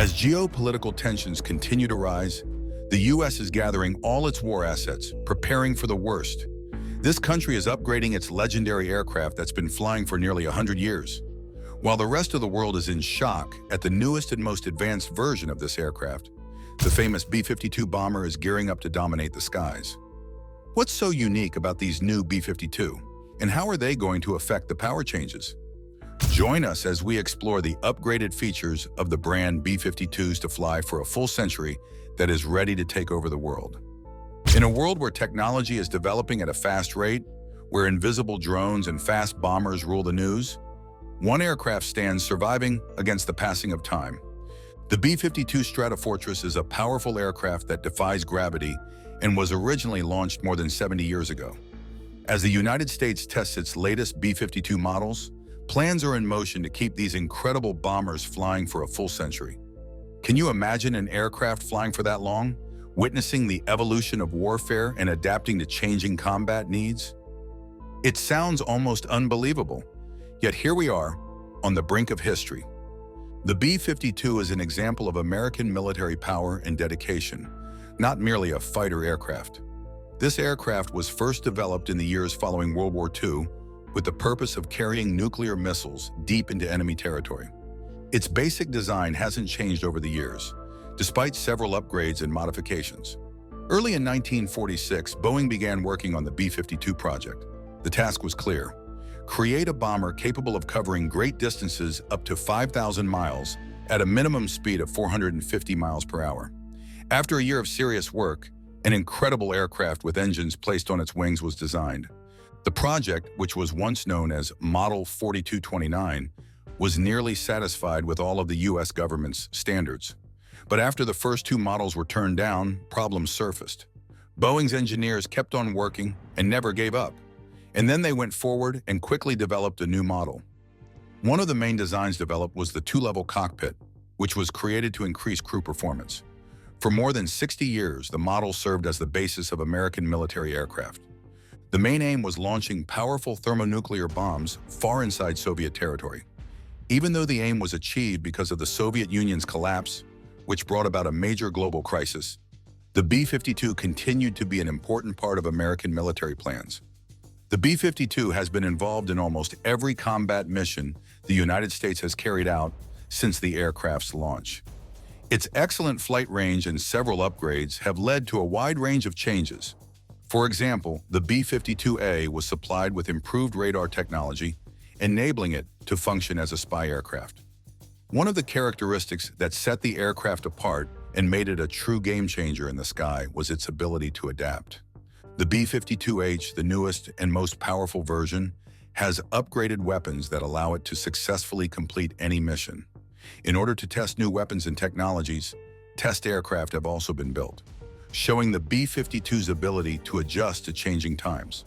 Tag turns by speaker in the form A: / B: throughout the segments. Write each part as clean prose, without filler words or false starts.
A: As geopolitical tensions continue to rise, the U.S. is gathering all its war assets, preparing for the worst. This country is upgrading its legendary aircraft that's been flying for nearly 100 years. While the rest of the world is in shock at the newest and most advanced version of this aircraft, the famous B-52 bomber is gearing up to dominate the skies. What's so unique about these new B-52, and how are they going to affect the power changes? Join us as we explore the upgraded features of the brand B-52s to fly for a full century that is ready to take over the world. In a world where technology is developing at a fast rate, where invisible drones and fast bombers rule the news, one aircraft stands surviving against the passing of time. The B-52 Stratofortress is a powerful aircraft that defies gravity and was originally launched more than 70 years ago. As the United States tests its latest B-52 models, plans are in motion to keep these incredible bombers flying for a full century. Can you imagine an aircraft flying for that long, witnessing the evolution of warfare and adapting to changing combat needs? It sounds almost unbelievable, yet here we are, on the brink of history. The B-52 is an example of American military power and dedication, not merely a fighter aircraft. This aircraft was first developed in the years following World War II with the purpose of carrying nuclear missiles deep into enemy territory. Its basic design hasn't changed over the years, despite several upgrades and modifications. Early in 1946, Boeing began working on the B-52 project. The task was clear: create a bomber capable of covering great distances up to 5,000 miles at a minimum speed of 450 miles per hour. After a year of serious work, an incredible aircraft with engines placed on its wings was designed. The project, which was once known as Model 4229, was nearly satisfied with all of the U.S. government's standards. But after the first two models were turned down, problems surfaced. Boeing's engineers kept on working and never gave up. And then they went forward and quickly developed a new model. One of the main designs developed was the two-level cockpit, which was created to increase crew performance. For more than 60 years, the model served as the basis of American military aircraft. The main aim was launching powerful thermonuclear bombs far inside Soviet territory. Even though the aim was achieved because of the Soviet Union's collapse, which brought about a major global crisis, the B-52 continued to be an important part of American military plans. The B-52 has been involved in almost every combat mission the United States has carried out since the aircraft's launch. Its excellent flight range and several upgrades have led to a wide range of changes. For example, the B-52A was supplied with improved radar technology, enabling it to function as a spy aircraft. One of the characteristics that set the aircraft apart and made it a true game-changer in the sky was its ability to adapt. The B-52H, the newest and most powerful version, has upgraded weapons that allow it to successfully complete any mission. In order to test new weapons and technologies, test aircraft have also been built, showing the B-52's ability to adjust to changing times.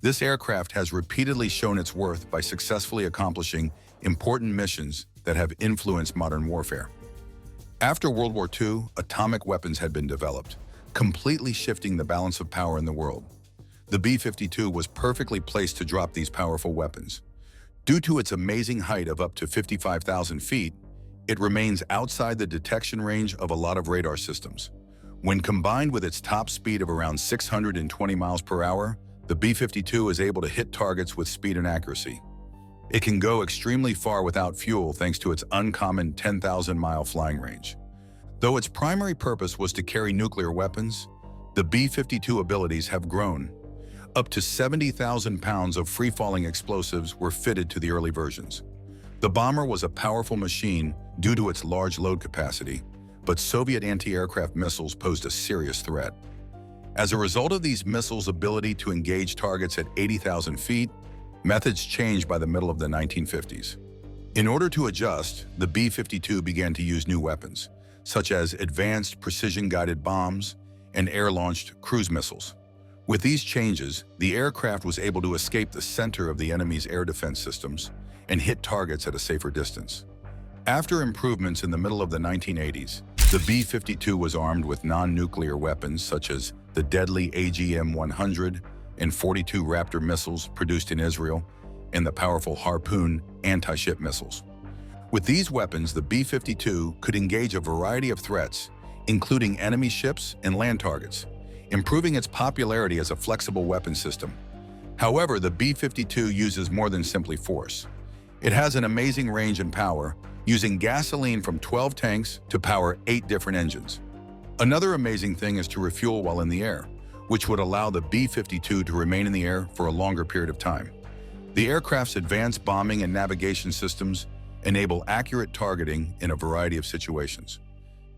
A: This aircraft has repeatedly shown its worth by successfully accomplishing important missions that have influenced modern warfare. After World War II, atomic weapons had been developed, completely shifting the balance of power in the world. The B-52 was perfectly placed to drop these powerful weapons. Due to its amazing height of up to 55,000 feet, it remains outside the detection range of a lot of radar systems. When combined with its top speed of around 620 miles per hour, the B-52 is able to hit targets with speed and accuracy. It can go extremely far without fuel thanks to its uncommon 10,000-mile flying range. Though its primary purpose was to carry nuclear weapons, the B-52 abilities have grown. Up to 70,000 pounds of free-falling explosives were fitted to the early versions. The bomber was a powerful machine due to its large load capacity, but Soviet anti-aircraft missiles posed a serious threat. As a result of these missiles' ability to engage targets at 80,000 feet, methods changed by the middle of the 1950s. In order to adjust, the B-52 began to use new weapons, such as advanced precision-guided bombs and air-launched cruise missiles. With these changes, the aircraft was able to escape the center of the enemy's air defense systems and hit targets at a safer distance. After improvements in the middle of the 1980s, the B-52 was armed with non-nuclear weapons such as the deadly AGM-100 and 42 Raptor missiles produced in Israel and the powerful Harpoon anti-ship missiles. With these weapons, the B-52 could engage a variety of threats, including enemy ships and land targets, improving its popularity as a flexible weapon system. However, the B-52 uses more than simply force. It has an amazing range and power, using gasoline from 12 tanks to power 8 different engines. Another amazing thing is to refuel while in the air, which would allow the B-52 to remain in the air for a longer period of time. The aircraft's advanced bombing and navigation systems enable accurate targeting in a variety of situations.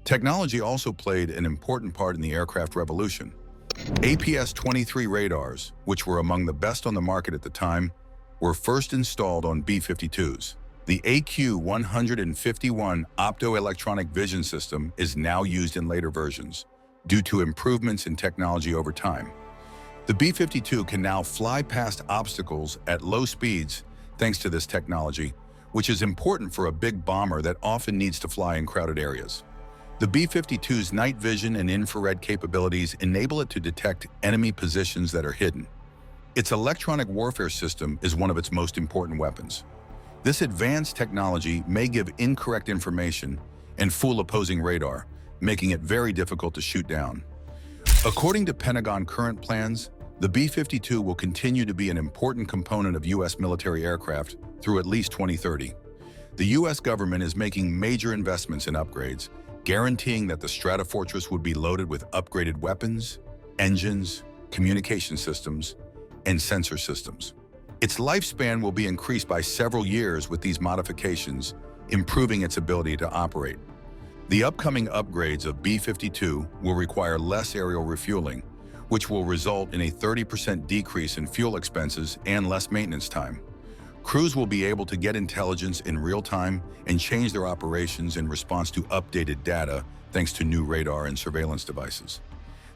A: Technology also played an important part in the aircraft revolution. APS-23 radars, which were among the best on the market at the time, were first installed on B-52s. The AQ-151 optoelectronic vision system is now used in later versions, due to improvements in technology over time. The B-52 can now fly past obstacles at low speeds thanks to this technology, which is important for a big bomber that often needs to fly in crowded areas. The B-52's night vision and infrared capabilities enable it to detect enemy positions that are hidden. Its electronic warfare system is one of its most important weapons. This advanced technology may give incorrect information and fool opposing radar, making it very difficult to shoot down. According to Pentagon current plans, the B-52 will continue to be an important component of U.S. military aircraft through at least 2030. The U.S. government is making major investments in upgrades, guaranteeing that the Stratofortress would be loaded with upgraded weapons, engines, communication systems, and sensor systems. Its lifespan will be increased by several years with these modifications, improving its ability to operate. The upcoming upgrades of B-52 will require less aerial refueling, which will result in a 30% decrease in fuel expenses and less maintenance time. Crews will be able to get intelligence in real time and change their operations in response to updated data thanks to new radar and surveillance devices.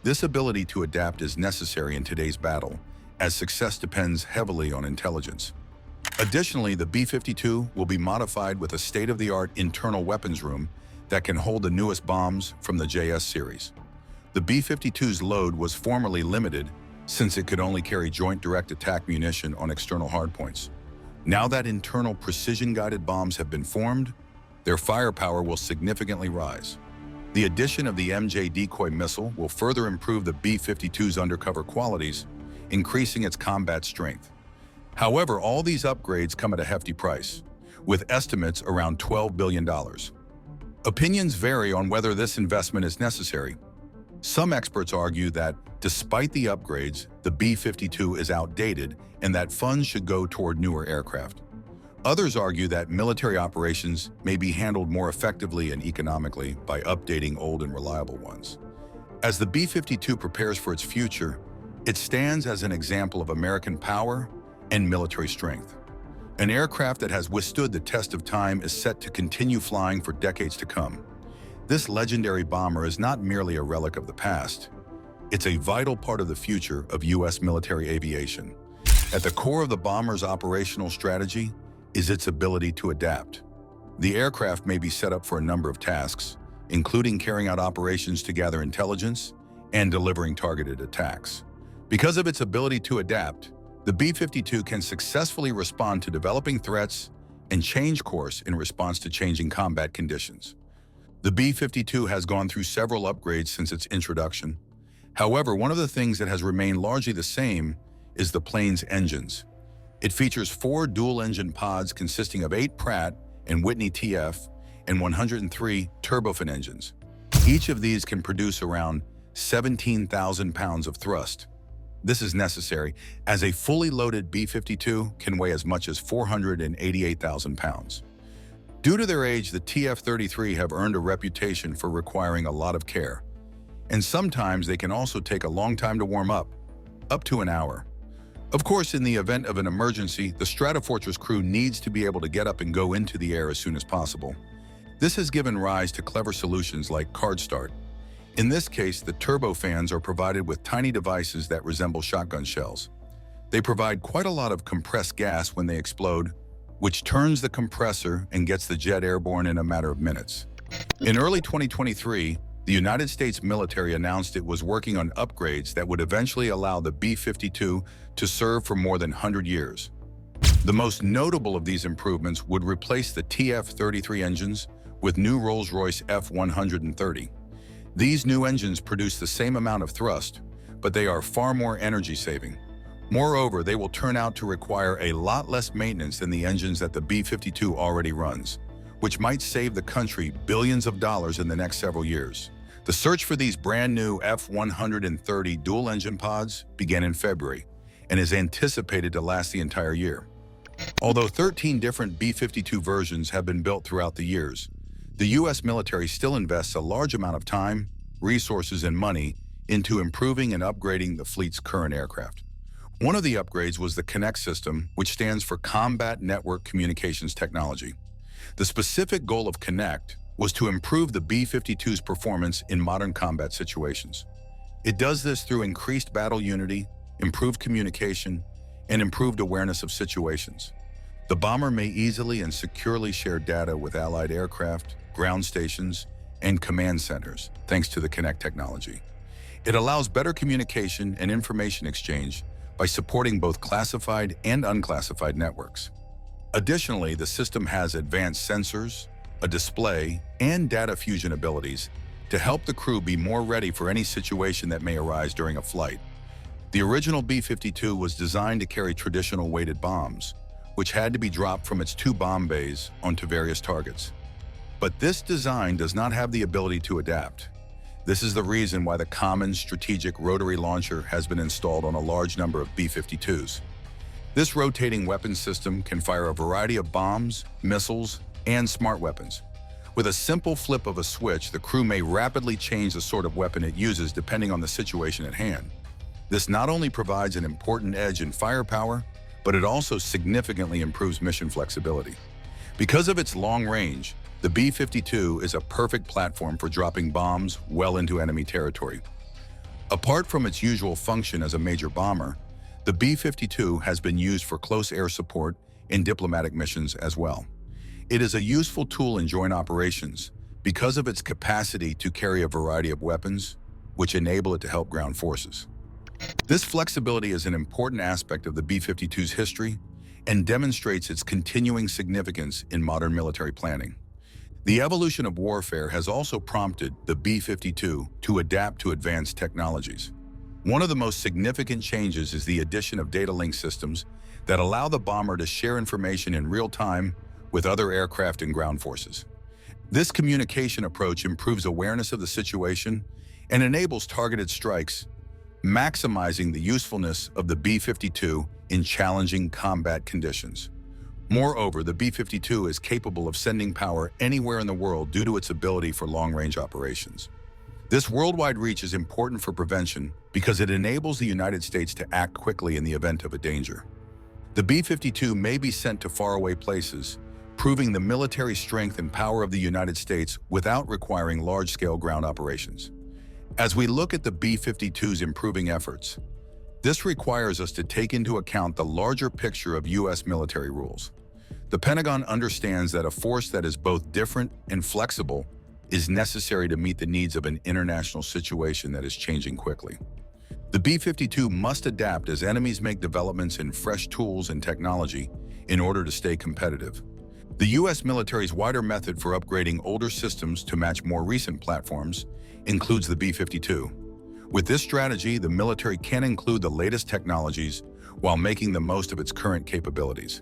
A: This ability to adapt is necessary in today's battle, as success depends heavily on intelligence. Additionally, the B-52 will be modified with a state-of-the-art internal weapons room that can hold the newest bombs from the JS series. The B-52's load was formerly limited since it could only carry joint direct attack munition on external hardpoints. Now that internal precision-guided bombs have been formed, their firepower will significantly rise. The addition of the MJ decoy missile will further improve the B-52's undercover qualities, increasing its combat strength. However, all these upgrades come at a hefty price, with estimates around $12 billion. Opinions vary on whether this investment is necessary. Some experts argue that, despite the upgrades, the B-52 is outdated and that funds should go toward newer aircraft. Others argue that military operations may be handled more effectively and economically by updating old and reliable ones. As the B-52 prepares for its future, it stands as an example of American power and military strength. An aircraft that has withstood the test of time is set to continue flying for decades to come. This legendary bomber is not merely a relic of the past. It's a vital part of the future of U.S. military aviation. At the core of the bomber's operational strategy is its ability to adapt. The aircraft may be set up for a number of tasks, including carrying out operations to gather intelligence and delivering targeted attacks. Because of its ability to adapt, the B-52 can successfully respond to developing threats and change course in response to changing combat conditions. The B-52 has gone through several upgrades since its introduction. However, one of the things that has remained largely the same is the plane's engines. It features 4 dual-engine pods consisting of 8 Pratt and Whitney TF and 103 turbofan engines. Each of these can produce around 17,000 pounds of thrust. This is necessary, as a fully loaded B-52 can weigh as much as 488,000 pounds. Due to their age, the TF-33 have earned a reputation for requiring a lot of care, and sometimes they can also take a long time to warm up to an hour. Of course, in the event of an emergency, the Stratofortress crew needs to be able to get up and go into the air as soon as possible. This has given rise to clever solutions like Card Start. In this case, the turbofans are provided with tiny devices that resemble shotgun shells. They provide quite a lot of compressed gas when they explode, which turns the compressor and gets the jet airborne in a matter of minutes. In early 2023, the United States military announced it was working on upgrades that would eventually allow the B-52 to serve for more than 100 years. The most notable of these improvements would replace the TF-33 engines with new Rolls-Royce F-130. These new engines produce the same amount of thrust, but they are far more energy-saving. Moreover, they will turn out to require a lot less maintenance than the engines that the B-52 already runs, which might save the country billions of dollars in the next several years. The search for these brand new F-130 dual-engine pods began in February and is anticipated to last the entire year. Although 13 different B-52 versions have been built throughout the years, the U.S. military still invests a large amount of time, resources, and money into improving and upgrading the fleet's current aircraft. One of the upgrades was the Connect system, which stands for Combat Network Communications Technology. The specific goal of Connect was to improve the B-52's performance in modern combat situations. It does this through increased battle unity, improved communication, and improved awareness of situations. The bomber may easily and securely share data with allied aircraft, ground stations, and command centers, thanks to the Connect technology. It allows better communication and information exchange by supporting both classified and unclassified networks. Additionally, the system has advanced sensors, a display, and data fusion abilities to help the crew be more ready for any situation that may arise during a flight. The original B-52 was designed to carry traditional weighted bombs, which had to be dropped from its two bomb bays onto various targets. But this design does not have the ability to adapt. This is the reason why the Common Strategic Rotary Launcher has been installed on a large number of B-52s. This rotating weapons system can fire a variety of bombs, missiles, and smart weapons. With a simple flip of a switch, the crew may rapidly change the sort of weapon it uses depending on the situation at hand. This not only provides an important edge in firepower, but it also significantly improves mission flexibility. Because of its long range, the B-52 is a perfect platform for dropping bombs well into enemy territory. Apart from its usual function as a major bomber, the B-52 has been used for close air support in diplomatic missions as well. It is a useful tool in joint operations because of its capacity to carry a variety of weapons, which enable it to help ground forces. This flexibility is an important aspect of the B-52's history and demonstrates its continuing significance in modern military planning. The evolution of warfare has also prompted the B-52 to adapt to advanced technologies. One of the most significant changes is the addition of data link systems that allow the bomber to share information in real time with other aircraft and ground forces. This communication approach improves awareness of the situation and enables targeted strikes, maximizing the usefulness of the B-52 in challenging combat conditions. Moreover, the B-52 is capable of sending power anywhere in the world due to its ability for long-range operations. This worldwide reach is important for prevention because it enables the United States to act quickly in the event of a danger. The B-52 may be sent to faraway places, proving the military strength and power of the United States without requiring large-scale ground operations. As we look at the B-52's improving efforts, this requires us to take into account the larger picture of U.S. military rules. The Pentagon understands that a force that is both different and flexible is necessary to meet the needs of an international situation that is changing quickly. The B-52 must adapt as enemies make developments in fresh tools and technology in order to stay competitive. The U.S. military's wider method for upgrading older systems to match more recent platforms includes the B-52. With this strategy, the military can include the latest technologies while making the most of its current capabilities.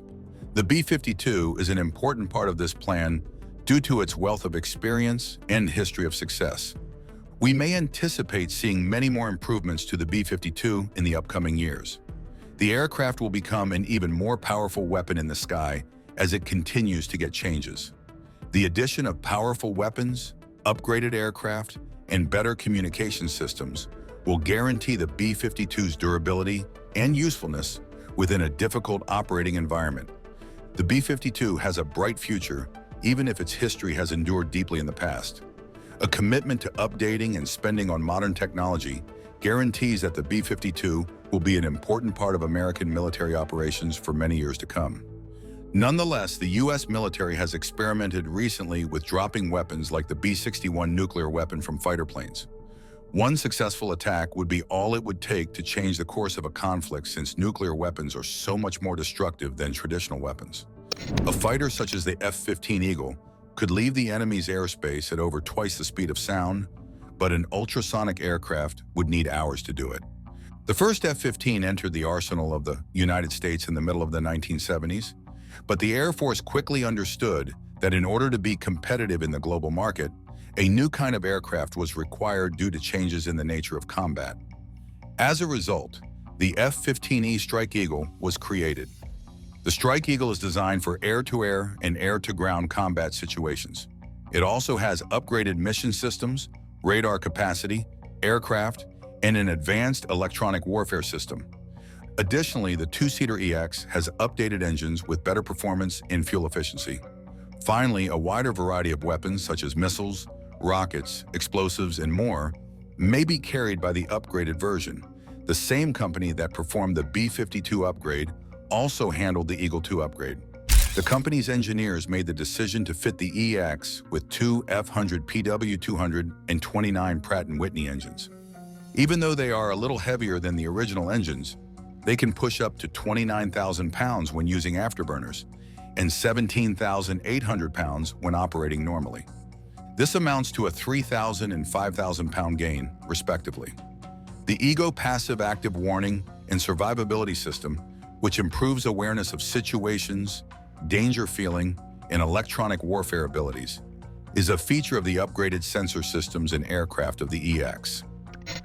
A: The B-52 is an important part of this plan due to its wealth of experience and history of success. We may anticipate seeing many more improvements to the B-52 in the upcoming years. The aircraft will become an even more powerful weapon in the sky as it continues to get changes. The addition of powerful weapons, upgraded aircraft, and better communication systems will guarantee the B-52's durability and usefulness within a difficult operating environment. The B-52 has a bright future, even if its history has endured deeply in the past. A commitment to updating and spending on modern technology guarantees that the B-52 will be an important part of American military operations for many years to come. Nonetheless, the U.S. military has experimented recently with dropping weapons like the B-61 nuclear weapon from fighter planes. One successful attack would be all it would take to change the course of a conflict, since nuclear weapons are so much more destructive than traditional weapons. A fighter such as the F-15 Eagle could leave the enemy's airspace at over twice the speed of sound, but an ultrasonic aircraft would need hours to do it. The first F-15 entered the arsenal of the United States in the middle of the 1970s, but the Air Force quickly understood that in order to be competitive in the global market, a new kind of aircraft was required due to changes in the nature of combat. As a result, the F-15E Strike Eagle was created. The Strike Eagle is designed for air-to-air and air-to-ground combat situations. It also has upgraded mission systems, radar capacity, aircraft, and an advanced electronic warfare system. Additionally, the two-seater EX has updated engines with better performance and fuel efficiency. Finally, a wider variety of weapons such as missiles, rockets, explosives, and more may be carried by the upgraded version. The same company that performed the B-52 upgrade also handled the Eagle II upgrade. The company's engineers made the decision to fit the EX with two F-100 PW200 and 29 Pratt & Whitney engines. Even though they are a little heavier than the original engines, they can push up to 29,000 pounds when using afterburners and 17,800 pounds when operating normally. This amounts to a 3,000 and 5,000 pound gain, respectively. The EGO Passive Active Warning and Survivability System, which improves awareness of situations, danger feeling, and electronic warfare abilities, is a feature of the upgraded sensor systems and aircraft of the EX.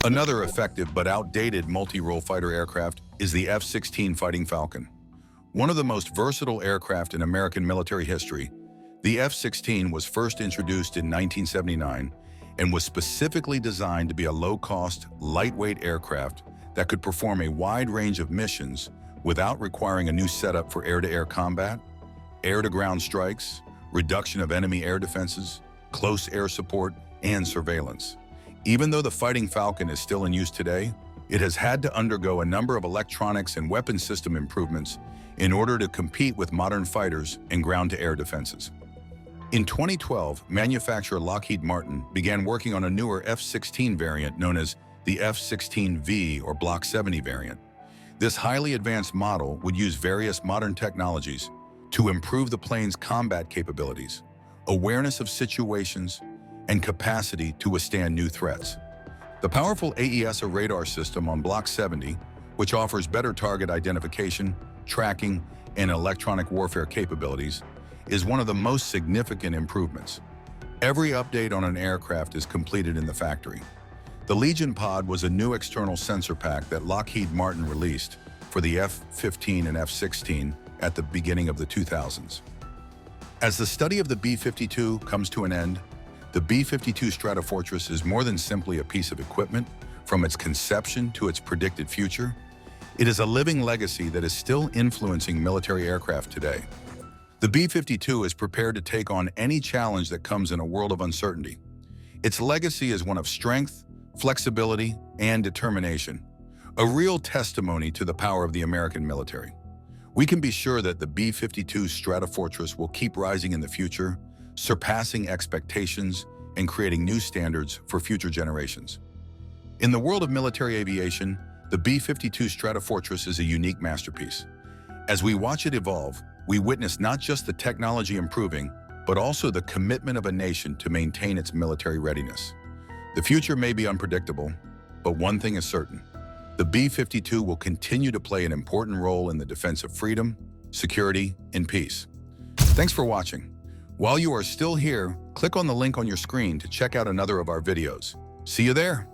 A: Another effective but outdated multi-role fighter aircraft is the F-16 Fighting Falcon. One of the most versatile aircraft in American military history, the F-16 was first introduced in 1979 and was specifically designed to be a low-cost, lightweight aircraft that could perform a wide range of missions without requiring a new setup for air-to-air combat, air-to-ground strikes, reduction of enemy air defenses, close air support, and surveillance. Even though the Fighting Falcon is still in use today, it has had to undergo a number of electronics and weapon system improvements in order to compete with modern fighters and ground-to-air defenses. In 2012, manufacturer Lockheed Martin began working on a newer F-16 variant known as the F-16V or Block 70 variant. This highly advanced model would use various modern technologies to improve the plane's combat capabilities, awareness of situations, and capacity to withstand new threats. The powerful AESA radar system on Block 70, which offers better target identification, tracking, and electronic warfare capabilities, is one of the most significant improvements. Every update on an aircraft is completed in the factory. The Legion Pod was a new external sensor pack that Lockheed Martin released for the F-15 and F-16 at the beginning of the 2000s. As the study of the B-52 comes to an end, the B-52 Stratofortress is more than simply a piece of equipment. From its conception to its predicted future, it is a living legacy that is still influencing military aircraft today. The B-52 is prepared to take on any challenge that comes in a world of uncertainty. Its legacy is one of strength, flexibility, and determination, a real testimony to the power of the American military. We can be sure that the B-52 Stratofortress will keep rising in the future, surpassing expectations and creating new standards for future generations. In the world of military aviation, the B-52 Stratofortress is a unique masterpiece. As we watch it evolve, we witness not just the technology improving, but also the commitment of a nation to maintain its military readiness. The future may be unpredictable, but one thing is certain. The B-52 will continue to play an important role in the defense of freedom, security, and peace. Thanks for watching. While you are still here, click on the link on your screen to check out another of our videos. See you there!